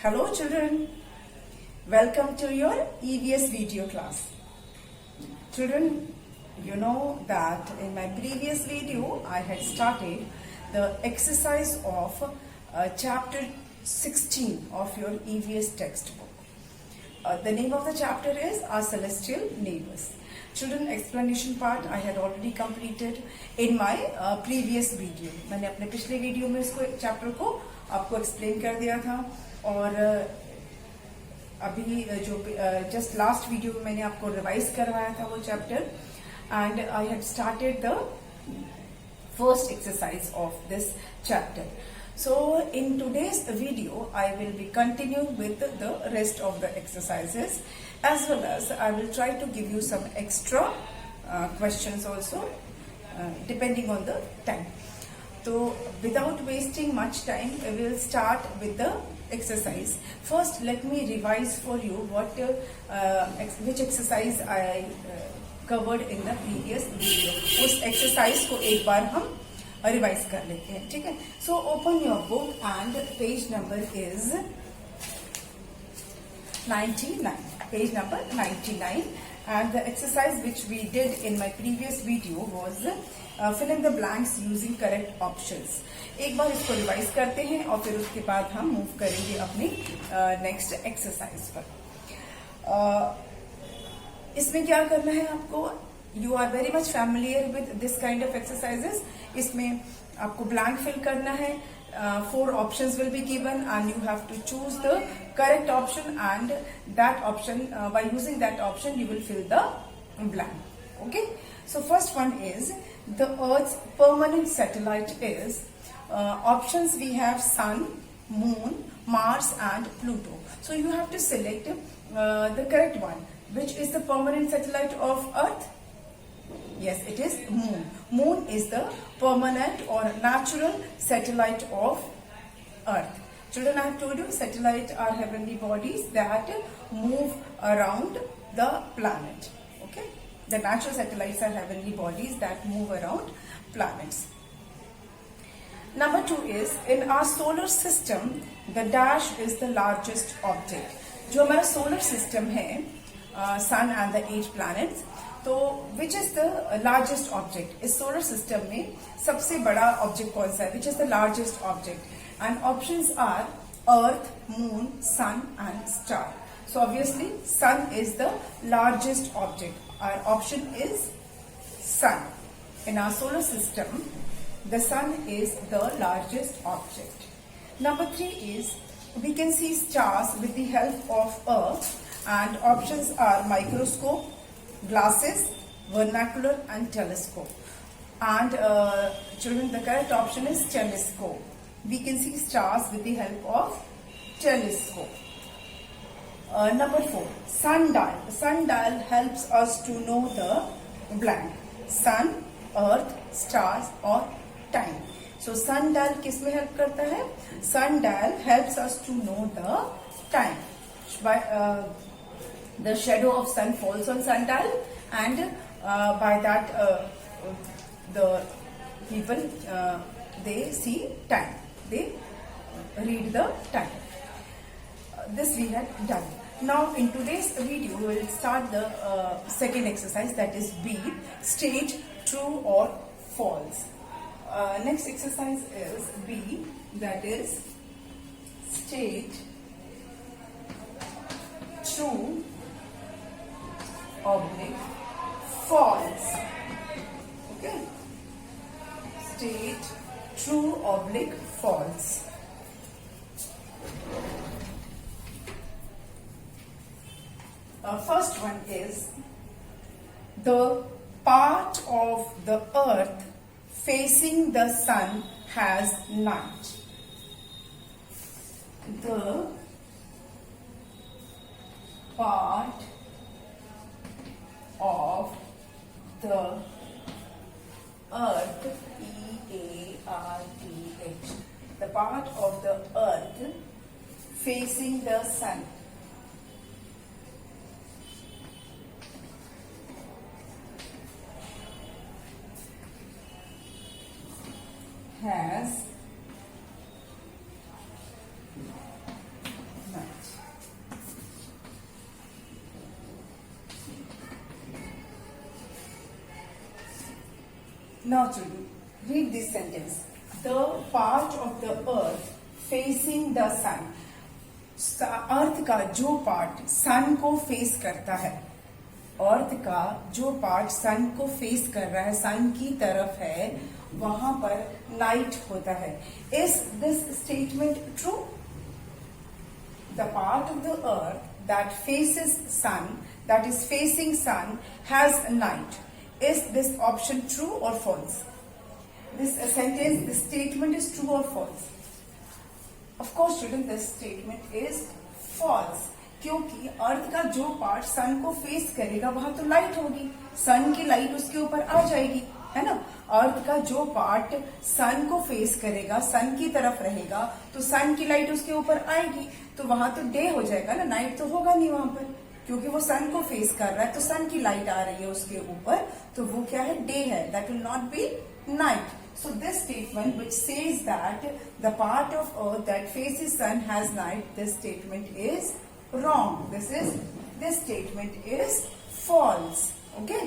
Hello children, welcome to your EVS video class. Children, you know that in my previous video I had started the exercise of chapter 16 of your EVS textbook. The name of the chapter is Our Celestial Neighbors. Children, explanation part I had already completed in my previous video. मैंने अपने पिछले video में इसको chapter को आपको explain कर दिया था और अभी जो जस्ट लास्ट वीडियो में मैंने आपको रिवाइज करवाया था वो chapter and I had started the first exercise of this chapter. So in today's video I will be continuing with the rest of the exercises, as well as I will try to give you some extra questions also depending on the time. So without wasting much time we will start with the exercise. First let me revise for you what which exercise I covered in the previous video. उस exercise को एक बार हम revise कर लेते हैं, ठीक है. So open your book and page number is 99, page number 99, and the exercise which we did in my previous video was fill in the blanks using correct options. एक बार इसको रिवाइज करते हैं और फिर उसके बाद हम मूव करेंगे अपनी नेक्स्ट एक्सरसाइज पर. इसमें क्या करना है आपको, you are very much familiar with this kind of exercises. इसमें आपको ब्लैंक फिल करना है. 4 options will be given and you have to choose the correct option, and that option by using that option you will fill the blank. Okay, so first one is the Earth's permanent satellite is options we have Sun, Moon, Mars and Pluto. So you have to select the correct one. Which is the permanent satellite of Earth? Yes, it is Moon. Moon is the permanent or natural satellite of Earth. Children, I have told you satellites are heavenly bodies that move around the planet. Okay, the natural satellites are heavenly bodies that move around planets. Number 2 is in our solar system the dash is the largest object. जो हमारा solar system है, sun and the 8 planets, तो which is the largest object. इस solar system में सबसे बड़ा object कौन सा है? Which is the largest object? And options are earth, moon, sun and star. So obviously sun is the largest object. Our option is sun. In our solar system the sun is the largest object. Number 3 is we can see stars with the help of Earth, and options are microscope, glasses, vernacular and telescope. And children, the correct option is telescope. We can see stars with the help of telescope. Number 4, sundial. Sundial helps us to know the blank. Sun, earth, stars or time. So sundial किस में help करता है? Sundial helps us to know the time. By the shadow of sun falls on sundial, and by that the people they see time, they read the time. This we had done. Now in today's video we will start the second exercise, that is B, state true or false. Next exercise is B, that is state true oblique false. Okay, state true oblique false. First one is the part of the earth facing the sun has night. The part of the earth, E-A-R-T-H, the part of the earth facing the sun has night. Now children, read this sentence. The part of the earth facing the sun. अर्थ का जो part सन को face करता है, अर्थ का जो part सन को face कर रहा है, सन की तरफ है, वहां पर नाइट होता है. Is this statement true? The part of the earth that faces sun, that is facing sun, has a night. Is this option true or false? This sentence, this statement is true or false? Of course children, this statement is false. क्योंकि अर्थ का जो part सन को face करेगा वहां तो light होगी, सन की light उसके ऊपर आ जाएगी, है ना. अर्थ का जो पार्ट सन को फेस करेगा, सन की तरफ रहेगा, तो सन की लाइट उसके ऊपर आएगी, तो वहां तो डे हो जाएगा ना, नाइट तो होगा नहीं वहां पर, क्योंकि वो सन को फेस कर रहा है, तो सन की लाइट आ रही है उसके ऊपर, तो वो क्या है, डे है. That will not be night. So this statement which says that the part of earth that faces sun has night, this statement is wrong. This statement is false. Okay.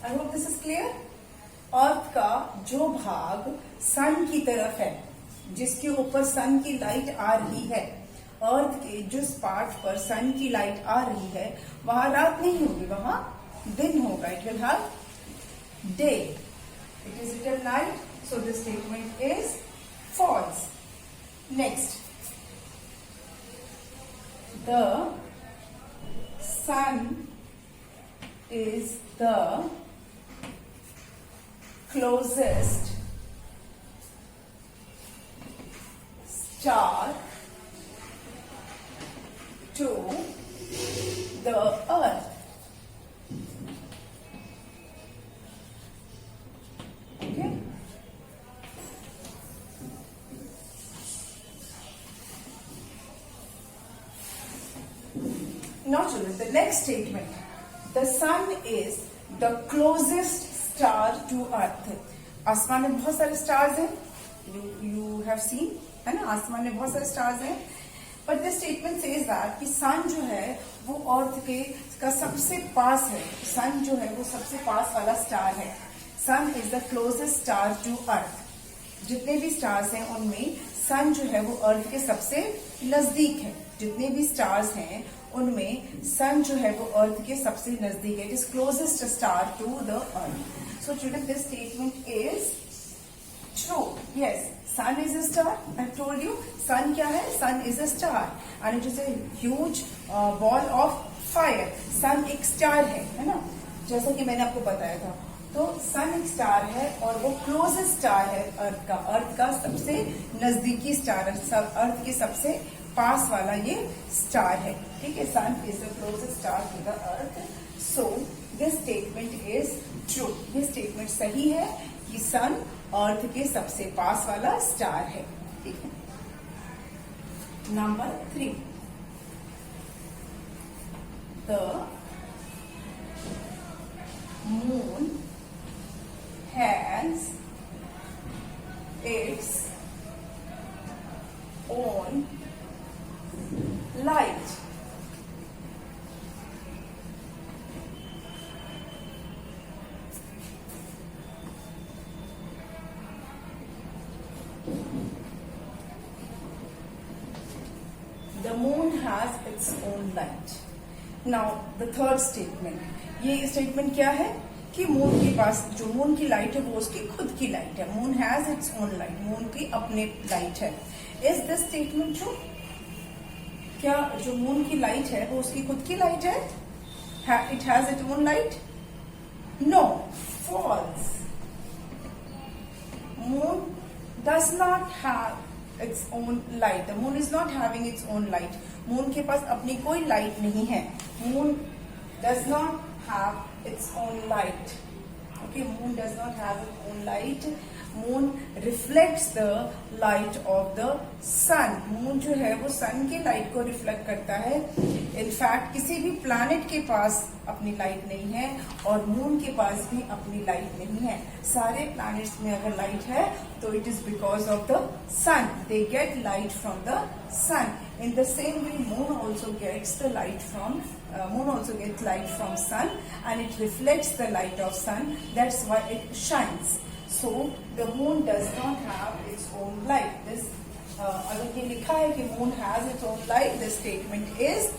I hope this is clear. अर्थ का जो भाग सन की तरफ है, जिसके ऊपर सन की light आ रही है, अर्थ के जिस पार्ट पर सन की लाइट आ रही है, वहां रात नहीं होगी, वहां दिन होगा. It will have day. It is written night. So this statement is false. Next, the sun is the closest star to the earth. Okay. Now children, the next statement. The sun is the closest star to earth. आसमान में बहुत सारे stars हैं, you have seen, है ना, आसमान में बहुत सारे स्टार्स हैं. But this statement says that कि सन जो है वो अर्थ के का सबसे पास है. सन जो है वो सबसे पास वाला स्टार है. Sun is the closest star to earth. जितने भी स्टार्स हैं उनमें सन जो है वो अर्थ के सबसे नजदीक है. जितने भी स्टार्स हैं उनमें सन जो है वो अर्थ के सबसे नजदीक है. It is closest star to the earth. So children, this statement is true. Yes, sun is a star. I told you, sun क्या है? Sun is a star and it is a huge ball of fire. Sun एक star है ना, जैसा कि मैंने आपको बताया था. तो सन एक स्टार है और वो क्लोजेस्ट स्टार है अर्थ का. अर्थ का सबसे नजदीकी स्टार है, अर्थ के सबसे पास वाला ये स्टार है. ठीक है, sun is the closest star to the earth. So this statement is true. ये स्टेटमेंट सही है कि सन अर्थ के सबसे पास वाला स्टार है. ठीक है. Number 3, the moon has its own light. The moon has its own light. Now the third statement. ये स्टेटमेंट क्या है कि मून के पास जो मून की लाइट है वो उसकी खुद की लाइट है. Moon has its own light. Moon की अपने लाइट है. Is this statement true? क्या जो मून की लाइट है वो उसकी खुद की लाइट है? It has its own light? No, false. Moon does not have its own light. The moon is not having its own light. Moon के पास अपनी कोई लाइट नहीं है. Moon does not have its own light. Okay, moon does not have its own light. Moon reflects the light of the sun. Moon जो है वो सन के लाइट को रिफ्लेक्ट करता है। इनफैक्ट किसी भी प्लैनेट के पास अपनी लाइट नहीं है और मून के पास भी अपनी लाइट नहीं है। सारे प्लैनेट्स में अगर लाइट है तो it is because of the sun, they get light from the sun. In the same way, moon also gets light from sun, and it reflects the light of sun. That's why it shines. So the moon does not have its own light. This अगर ये लिखा है कि moon has its own light, the statement is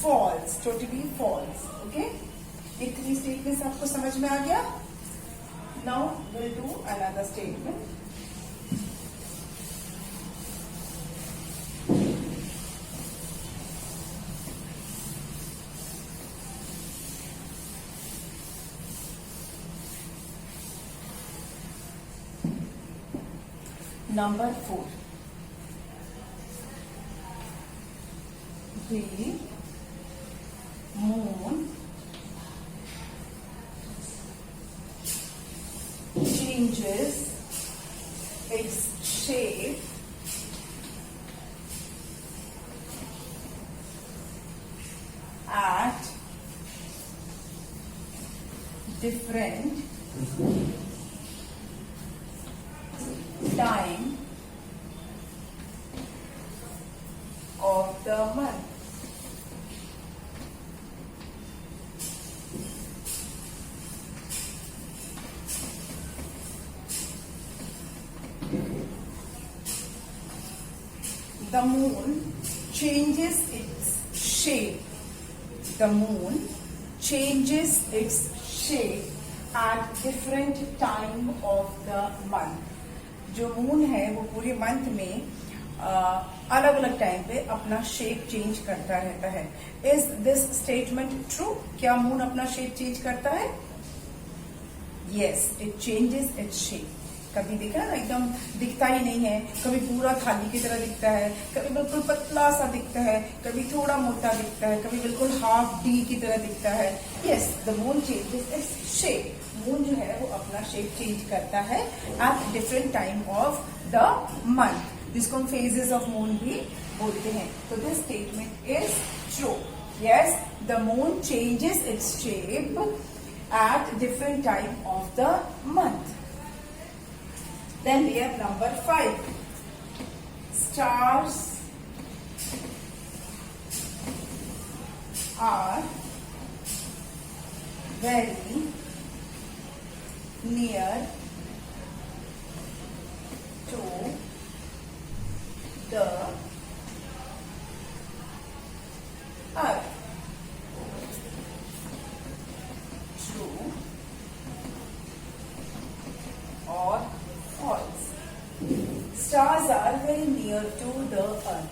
false, totally false. Okay? ये 3 statements आपको समझ में आ गया? Now we'll do another statement. Number 4. The moon changes its shape at different time of the month. The moon changes its shape. The moon changes its shape at different time of the month. जो moon है वो पूरे month में अलग अलग time पे अपना shape change करता रहता है। Is this statement true? क्या मून अपना शेप चेंज करता है? Yes, it changes its shape. कभी देखा ना एकदम दिखता ही नहीं है, कभी पूरा थाली की तरह दिखता है, कभी बिल्कुल पतला सा दिखता है, कभी थोड़ा मोटा दिखता है, कभी बिल्कुल हाफ डी की तरह दिखता है। Yes, the moon changes its shape. Moon जो है वो अपना शेप चेंज करता है at different time of the month, जिसको हम फेजेस ऑफ मून भी बोलते हैं। तो this statement is true. Yes, the moon changes its shape at different time of the month. Then we have number 5. Stars are very near to the earth. True or false? Stars are very near to the earth.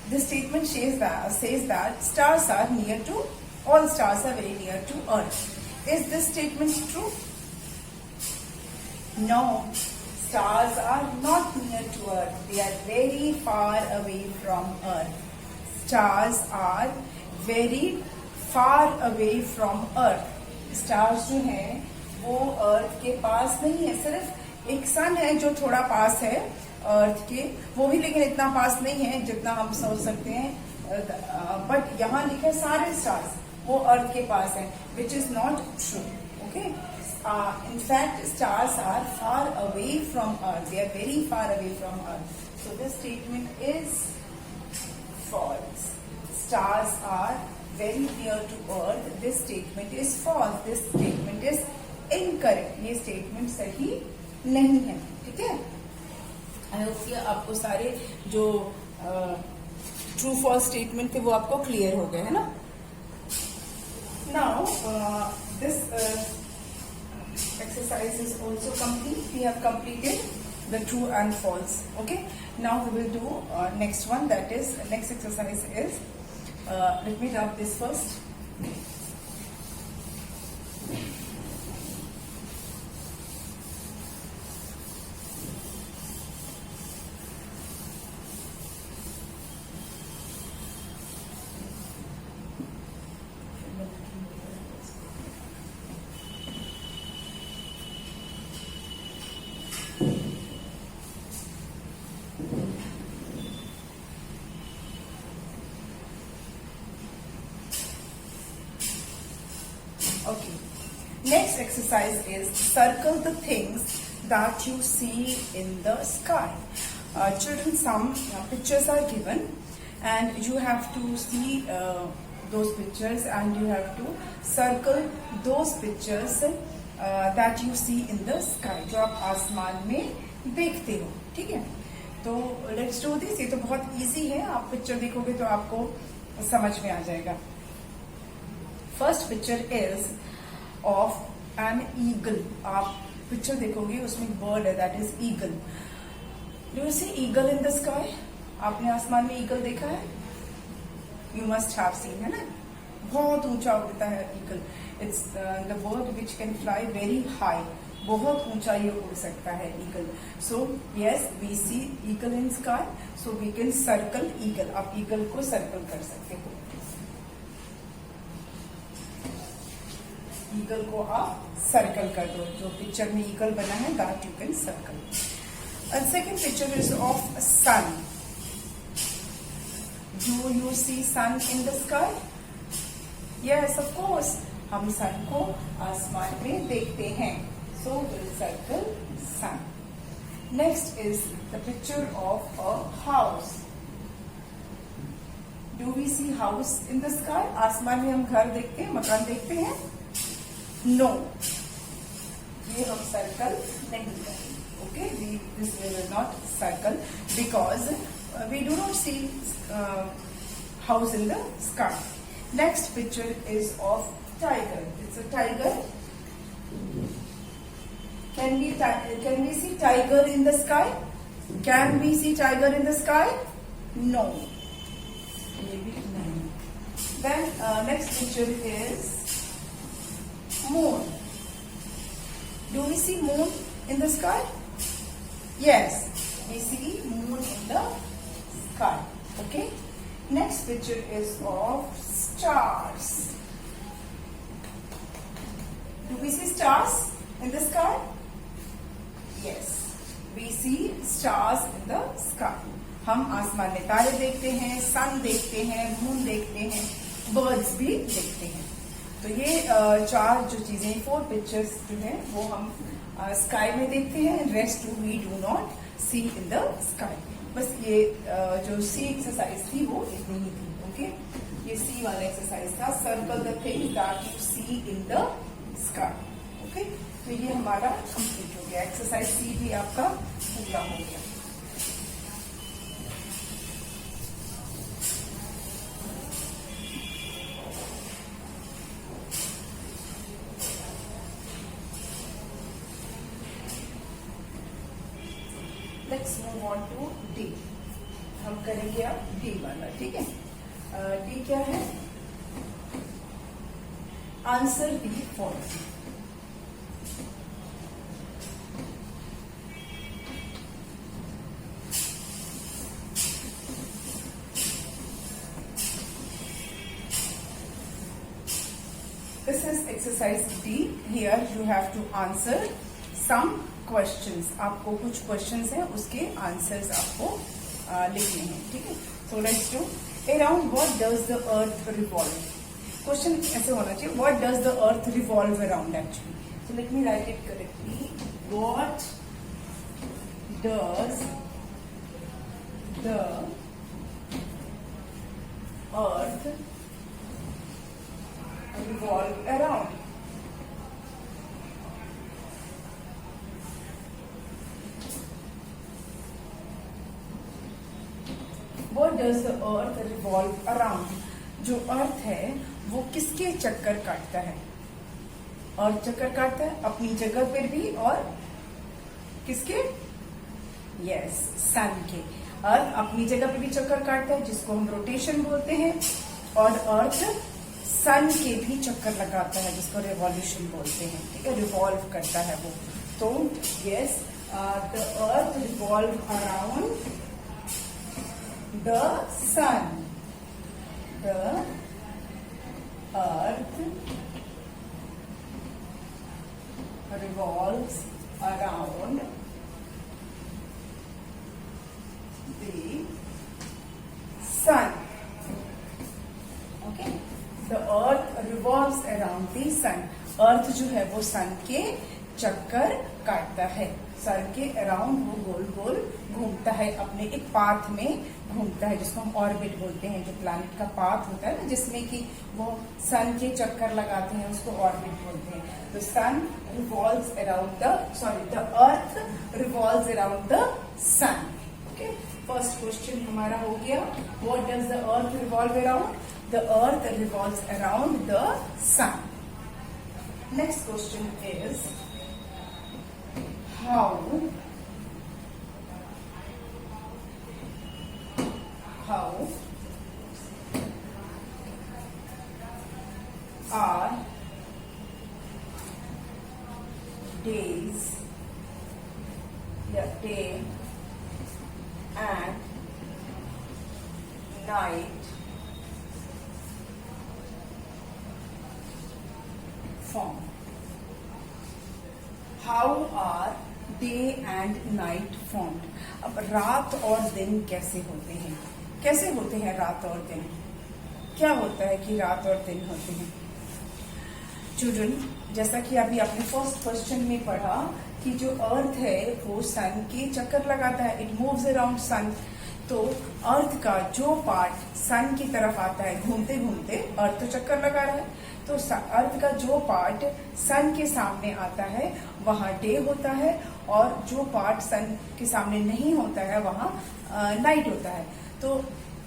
This statement says that stars are near to, all stars are very near to earth. Is this statement true? No, stars are not near to earth. They are very far away from earth. Stars are very far away from earth. Stars जो है वो अर्थ के पास नहीं है, सिर्फ एक सन है जो थोड़ा पास है अर्थ के, वो भी लेकिन इतना पास नहीं है जितना हम सोच सकते हैं। बट यहाँ लिखे सारे स्टार्स वो अर्थ के पास है, which is not true. Okay, in fact stars are far away from earth, they are very far away from earth. So this statement is false. Stars are very near to earth, this statement is false, this statement is incorrect. ये statement सही नहीं है। ठीक है, I hope कि आपको सारे जो ट्रू फॉल्स स्टेटमेंट थे वो आपको क्लियर हो गए है ना। Now this exercise is also complete. We have completed the true and false. Okay, now we will do next one, that is next exercise is let me rub this first. Next exercise is circle the things that you see in the sky. Children, some pictures are given and you have to see those pictures and you have to circle those pictures that you see in the sky, जो आप आसमान में देखते हो. ठीक है, तो let's do this. ये तो बहुत इजी है, आप पिक्चर देखोगे तो आपको समझ में आ जाएगा. First picture is of an eagle. आप पिक्चर देखोगे उसमें बर्ड है, that is eagle. Do you see eagle in the sky? आपने आसमान में ईगल देखा है? यू मस्ट हैव सीन, है ना? बहुत ऊंचा उड़ता है eagle. It's the bird which can fly very high. बहुत ऊंचा ये उड़ सकता है eagle. So yes, we see eagle in sky, so we can circle eagle. आप ईगल को सर्कल कर सकते हो. ईगल को आप सर्कल कर दो. जो पिक्चर में ईगल बना है that you can circle. And second picture is of sun. Do you see sun in the sky? Yes, of course, हम सन को आसमान में देखते हैं. So will circle sun. Next is the picture of a house. Do we see house in the sky? आसमान में हम घर देखते हैं, मकान देखते हैं? नो, ये हम सर्कल नहीं करेंगे. Okay, this we will not circle because we do not see house in the sky. Next picture is of tiger. It's a tiger. Can we see tiger in the sky? Can we see tiger in the sky? No. Maybe no. Then next picture is moon. Do we see moon in the sky? Yes, we see moon in the sky. Okay. Next picture is of stars. Do we see stars in the sky? Yes, we see stars in the sky. हम आसमान में तारे देखते हैं, सन देखते हैं, moon देखते हैं, बर्ड्स भी देखते हैं. तो ये चार जो चीजें, 4 पिक्चर्स जो हैं वो हम स्काई में देखते हैं. Rest we do not see in the sky. बस ये जो सी एक्सरसाइज थी वो इतनी ही थी. ओके, ये सी वाला एक्सरसाइज था. Circle the things that you see in the sky. Okay, तो ये हमारा कंप्लीट हो गया. एक्सरसाइज सी भी आपका पूरा हो गया. Let's move on to D. हम करेंगे अब डी वाला. ठीक है, डी क्या है? Answer the following. This is exercise D. Here you have to answer some questions. आपको कुछ questions हैं, उसके answers आपको लिखने हैं. ठीक है, so let's do. Around what does the earth revolve? Question ऐसे होना चाहिए. What does the earth revolve around actually? So let me write it correctly. What does the earth revolve around? What does the earth revolve around? जो अर्थ है वो किसके चक्कर काटता है? अर्थ चक्कर काटता है अपनी जगह पर भी, और किसके? यस, सन के. अर्थ अपनी जगह पे भी चक्कर काटता है जिसको हम रोटेशन बोलते हैं, और अर्थ सन के भी चक्कर लगाता है जिसको रिवॉल्यूशन बोलते हैं. ठीक है, रिवॉल्व करता है वो. तो yes, the earth revolve around the sun. The earth revolves around the sun. Okay, the earth revolves around the sun. अर्थ जो है वो सन के चक्कर काटता है, सन के अराउंड वो गोल गोल घूमता है, अपने एक पाथ में घूमता है जिसको हम ऑर्बिट बोलते हैं। जो प्लैनेट का पाथ होता है ना, जिसमें कि वो सन के चक्कर लगाते हैं, उसको ऑर्बिट बोलते हैं। तो sun revolves around the earth revolves around the sun. Okay, first question हमारा हो गया, what does the earth revolve around? The earth revolves around the sun. Next question is how are days, day and night form? How are day and night formed? अब रात और दिन कैसे होते हैं? कैसे होते हैं रात और दिन? क्या होता है कि रात और दिन होते हैं? चिल्ड्रन, जैसा कि अभी आपने फर्स्ट क्वेश्चन में पढ़ा कि जो अर्थ है वो सन के चक्कर लगाता है, इट मूव्स अराउंड सन। तो अर्थ का जो पार्ट सन की तरफ आता है, घूमते घूमते अर्थ तो चक्कर लगा रहा है, तो अर्थ का जो पार्ट सन के सामने आता है वहां डे होता है, और जो पार्ट सन के सामने नहीं होता है वहां नाइट होता है। तो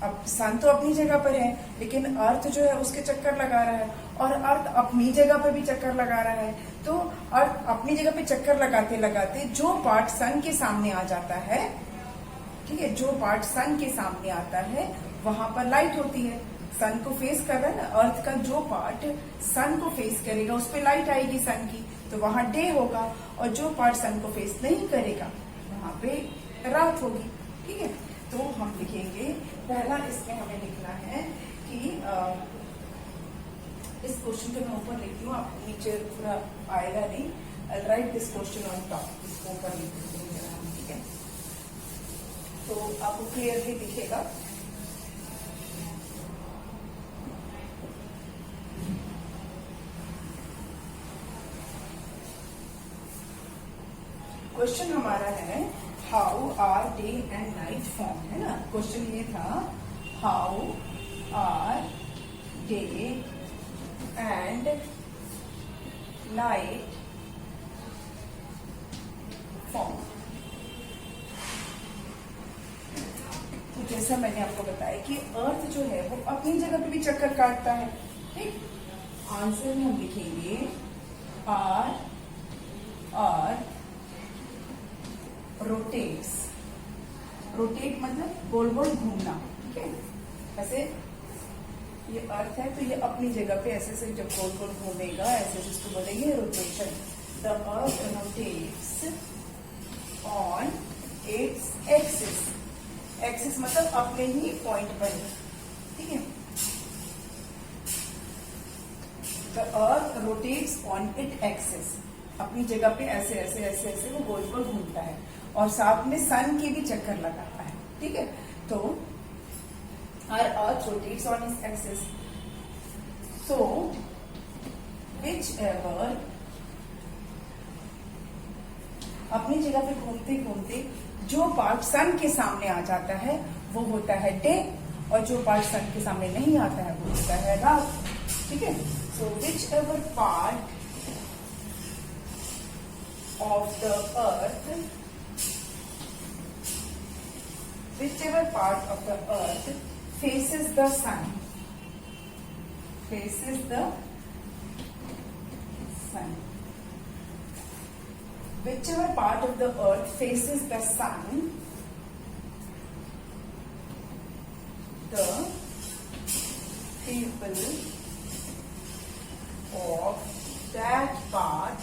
अब सन तो अपनी जगह पर है, लेकिन अर्थ जो है उसके चक्कर लगा रहा है, और अर्थ अपनी जगह पर भी चक्कर लगा रहा है। तो अर्थ अपनी जगह पे चक्कर लगाते लगाते जो पार्ट सन के सामने आ जाता है, ठीक है, जो पार्ट सन के सामने आता है वहां पर लाइट होती है। सन को फेस कर रहा है ना, अर्थ का जो पार्ट सन को फेस करेगा उस पर लाइट आएगी सन की, तो वहां डे होगा, और जो पार्ट सन को फेस नहीं करेगा वहां पे रात होगी। ठीक है, तो हम लिखेंगे, पहला इसमें हमें लिखना है कि इस क्वेश्चन को मैं ऊपर लिखती हूँ, आप नीचे पूरा आएगा नहीं। I write this question on top, इसको ऊपर लिख देंगे हम, ठीक है, तो आपको क्लियरली दिखेगा। क्वेश्चन हमारा है how are day and night form, है ना। क्वेश्चन ये था, how are day and night form. तो जैसा मैंने आपको बताया कि अर्थ जो है वो अपनी जगह पे भी चक्कर काटता है। ठीक, आंसर में हम लिखेंगे अर्थ रोटेट्स। रोटेट मतलब गोल गोल घूमना, ठीक है। ऐसे ये अर्थ है तो ये अपनी जगह पे ऐसे से जब गोल गोल घूमेगा, ऐसे जिसको बोलेंगे rotation. The earth rotates on its axis. Axis मतलब अपने ही पॉइंट पर, ठीक है। The earth rotates on it axis, अपनी जगह पे ऐसे ऐसे ऐसे ऐसे वो गोल गोल घूमता है, और साथ में सन के भी चक्कर लगाता है, ठीक है। तो our earth rotates on its axis, so whichever अपनी जगह पे घूमते घूमते जो पार्ट सन के सामने आ जाता है वो होता है डे, और जो पार्ट सन के सामने नहीं आता है वो होता है रात, ठीक है। सो whichever part of the earth, whichever part of the earth faces the sun, faces the sun, whichever part of the earth faces the sun, the people of that part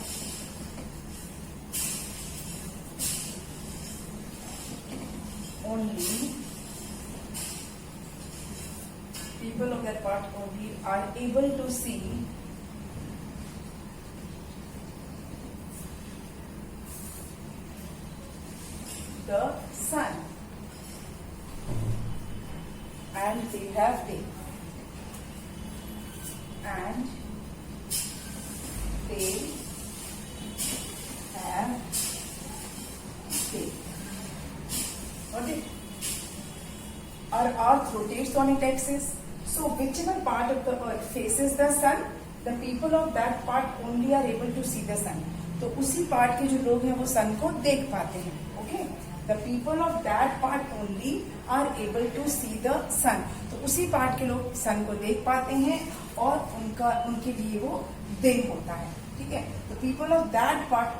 only, people of that part only are able to see the sun, and they have day, and they have day. Got it? Our earth rotates on its axis. So whichever part of the earth faces the sun, the people of that part only are able to see the sun. तो उसी part के जो लोग हैं वो सन को देख पाते हैं. Okay, the people of that part only are able to see the sun. तो उसी पार्ट के लोग सन को देख पाते हैं और उनके लिए वो दिन होता है. ठीक है, the people of that part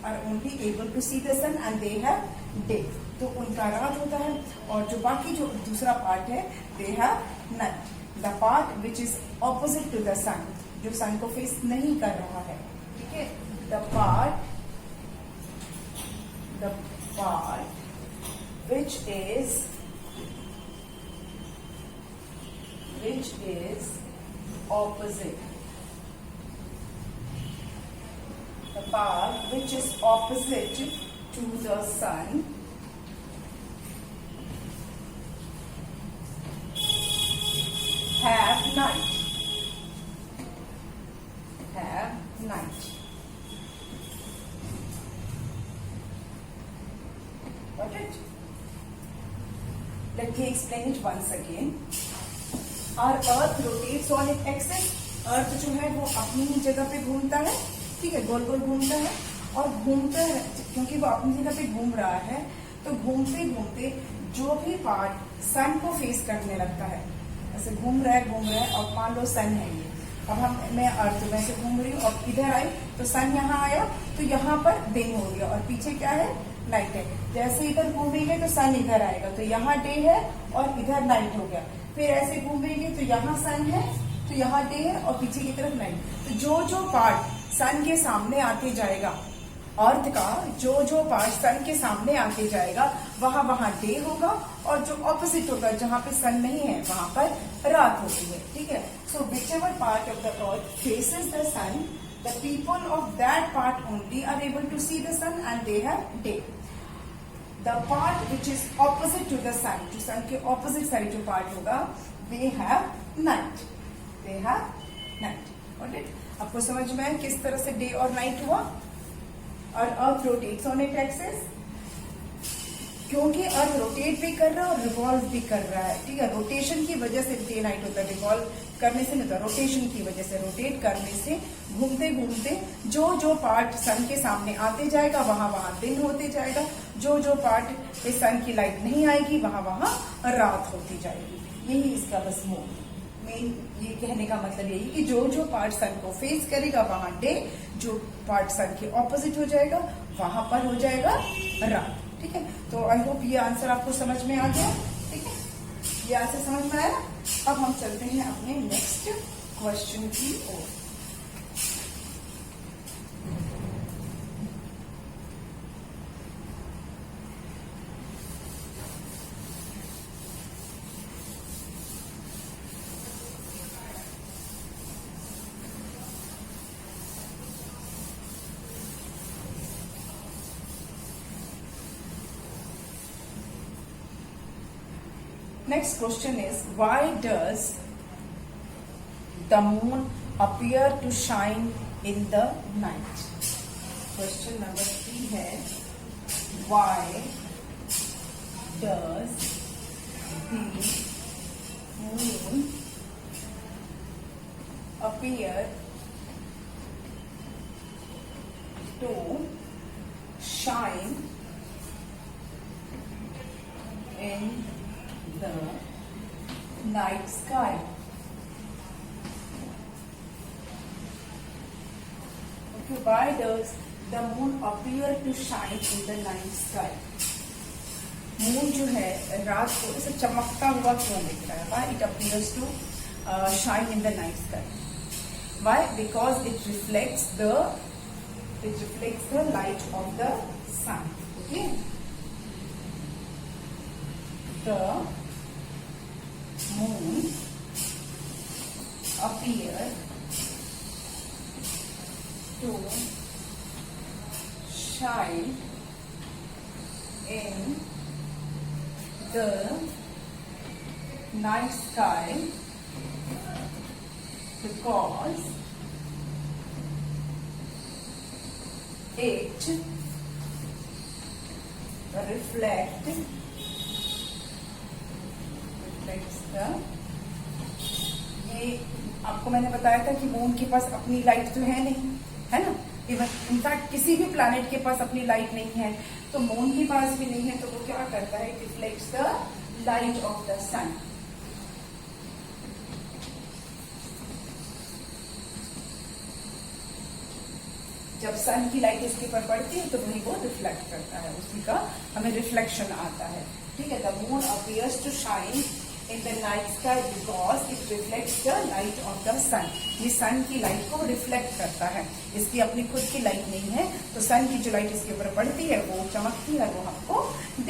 are only able to see the sun and they have day. तो उनका रात होता है. और जो बाकी जो दूसरा पार्ट है, they have night. The part which is opposite to the sun, जो सन को फेस नहीं कर रहा है. ठीक है, the part which is opposite, the part which is opposite to the sun have night. Got it? Let me explain it once again. Our earth rotates on its axis. अर्थ जो है वो अपनी ही जगह पे घूमता है. ठीक है, गोल गोल घूमता है और घूमता है. क्योंकि वो अपनी जगह पे घूम रहा है, तो घूमते घूमते जो भी पार्ट सन को फेस करने लगता है, ऐसे घूम रहा है और मान लो सन है ये. अब मैं अर्थ में से घूम रही हूँ और इधर आई तो सन यहाँ आया, तो यहाँ पर दिन हो गया और पीछे क्या है, नाइट है. जैसे इधर घूमेंगे तो सन इधर आएगा, तो यहाँ डे है और इधर नाइट हो गया. फिर ऐसे घूमेंगे तो यहाँ सन है, तो यहाँ डे है और पीछे की तरफ नाइट. तो जो जो पार्ट सन के सामने आते जाएगा, अर्थ का जो पार्ट सन के सामने आते जाएगा, वहां डे होगा. और जो ऑपोजिट होगा, जहां पे सन नहीं है, वहां पर रात होती है. ठीक है, so whichever part of the earth faces the sun, the people of that part only are able to see the sun and they have day. The part which is opposite to the sun, जो sun के opposite side जो part होगा, they have night. They have night. Got it? आपको समझ में आया किस तरह से डे और नाइट हुआ? और अर्थ रोटेट्स ऑन इट एक्सिस, क्योंकि अर्थ रोटेट भी कर रहा है और रिवॉल्व भी कर रहा है. ठीक है, रोटेशन की वजह से डे नाइट होता है, रिवॉल्व करने से नहीं होता. रोटेशन की वजह से, रोटेट करने से, घूमते घूमते जो पार्ट सन के सामने आते जाएगा, वहां दिन होते जाएगा. जो पार्ट पे सन की लाइट नहीं आएगी, वहां रात होती जाएगी. यही इसका बस मेन ये कहने का मतलब यही कि जो पार्ट सन को फेस करेगा, वहां डे. जो पार्ट सन के ऑपोजिट हो जाएगा, वहां पर हो जाएगा रात. ठीक है, तो आई होप ये आंसर आपको समझ में आ गया. ठीक है, ये आंसर समझ में आया. अब हम चलते हैं अपने नेक्स्ट क्वेश्चन की ओर. Next question is, why does the moon appear to shine in the night? Question number 3 है, why does the moon appear to shine in the night sky? Okay, why does the moon appear to shine in the night sky? Moon जो है रात को ऐसे चमकता हुआ क्यों दिख रहा है? Why it appears to shine in the night sky? Why? Because it reflects the light of the sun. Okay, the moon appear to shine in the night sky because it reflects the, ये आपको मैंने बताया था कि moon के पास अपनी light तो है नहीं, है ना। इवन इनफैक्ट किसी भी प्लैनेट के पास अपनी लाइट नहीं है, तो मून के पास भी नहीं है, तो वो क्या करता है, reflects the light of the sun. जब सन की लाइट उसके ऊपर पड़ती है तो वही वो रिफ्लेक्ट करता है, उसी का हमें रिफ्लेक्शन आता है, ठीक है। The moon appears to shine in the night sky because it reflects the light of the sun. ये सन की लाइट को रिफ्लेक्ट करता है, इसकी अपनी खुद की लाइट नहीं है, तो सन की जो लाइट इसके ऊपर पड़ती है वो चमकती है, वो हमको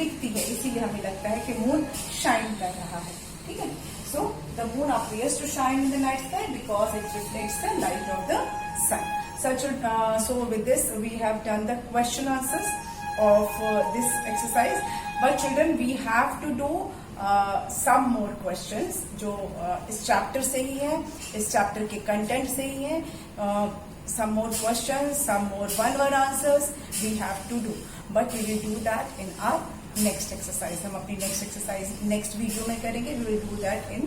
दिखती है, इसीलिए हमें लगता है कि मून शाइन कर रहा है, ठीक है। So the moon appears to shine in the night sky because it reflects the light of the sun. So with this we have done the question answers of this exercise, but children we have to do some more questions जो इस chapter से ही है, इस chapter के content से ही है। some more questions, some more one-word answers we have to do, but we will do that in our next exercise. हम अपनी नेक्स्ट एक्सरसाइज नेक्स्ट वीडियो में करेंगे, we will do that in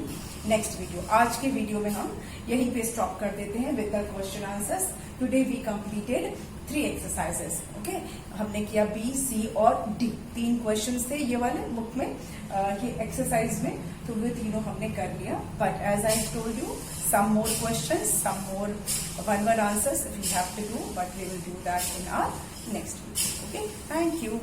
next video. आज के video में हम यहीं पे स्टॉप कर देते हैं with the question answers. Today we completed 3 exercises, okay. हमने किया बी, सी और डी, 3 क्वेश्चन थे ये वाले बुक में, ये एक्सरसाइज में, तो वे तीनों हमने कर लिया। But as I told you, some more questions, some more one-word answers we have to do, but we will do that in our next video, okay. Thank you.